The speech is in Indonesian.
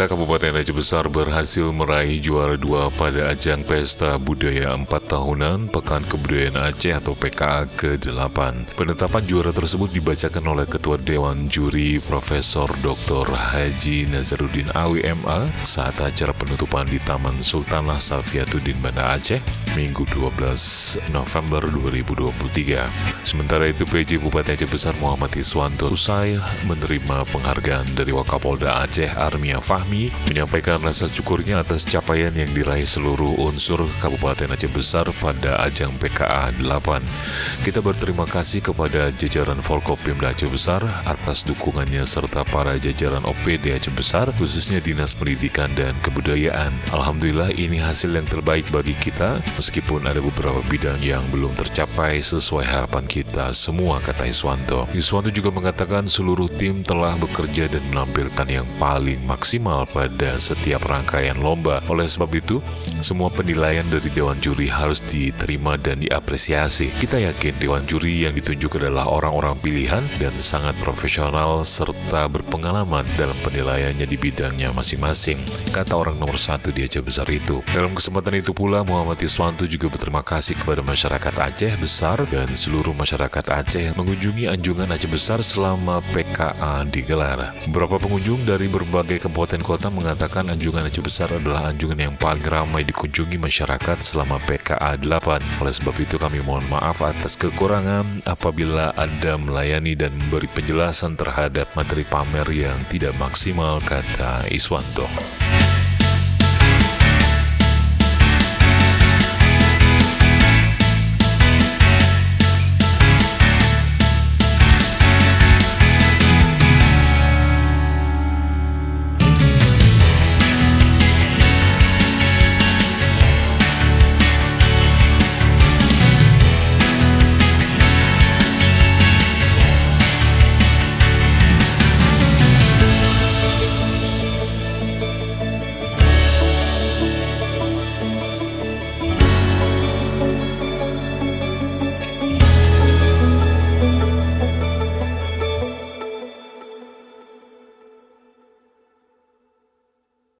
Pemerintah Kabupaten Aceh Besar berhasil meraih juara 2 pada ajang Pesta Budaya 4 Tahunan Pekan Kebudayaan Aceh atau PKA ke-8. Penetapan juara tersebut dibacakan oleh Ketua Dewan Juri Profesor Dr. Haji Nazaruddin Awi MA saat acara penutupan di Taman Sultanah Safiatuddin Banda Aceh, Minggu 12 November 2023. Sementara itu, PJ Bupati Aceh Besar Muhammad Iswanto usai menerima penghargaan dari Wakapolda Aceh Armia Fahmi menyampaikan rasa syukurnya atas capaian yang diraih seluruh unsur Kabupaten Aceh Besar pada ajang PKA 8. Kita berterima kasih kepada jajaran Forkopimda Aceh Besar atas dukungannya serta para jajaran OPD Aceh Besar, khususnya Dinas Pendidikan dan Kebudayaan. Alhamdulillah ini hasil yang terbaik bagi kita meskipun ada beberapa bidang yang belum tercapai sesuai harapan kita semua, kata Iswanto. Iswanto juga mengatakan seluruh tim telah bekerja dan menampilkan yang paling maksimal pada setiap rangkaian lomba. Oleh sebab itu, semua penilaian dari Dewan Juri harus diterima dan diapresiasi. Kita yakin Dewan Juri yang ditunjuk adalah orang-orang pilihan dan sangat profesional serta berpengalaman dalam penilaiannya di bidangnya masing-masing, kata orang nomor 1 di Aceh Besar itu. Dalam kesempatan itu pula, Muhammad Iswanto juga berterima kasih kepada masyarakat Aceh Besar dan seluruh masyarakat Aceh yang mengunjungi Anjungan Aceh Besar selama PKA digelar. Beberapa pengunjung dari berbagai kabupaten kota mengatakan Anjungan Aceh Besar adalah anjungan yang paling ramai dikunjungi masyarakat selama PKA 8. Oleh sebab itu kami mohon maaf atas kekurangan apabila Anda melayani dan memberi penjelasan terhadap materi pamer yang tidak maksimal, kata Iswanto.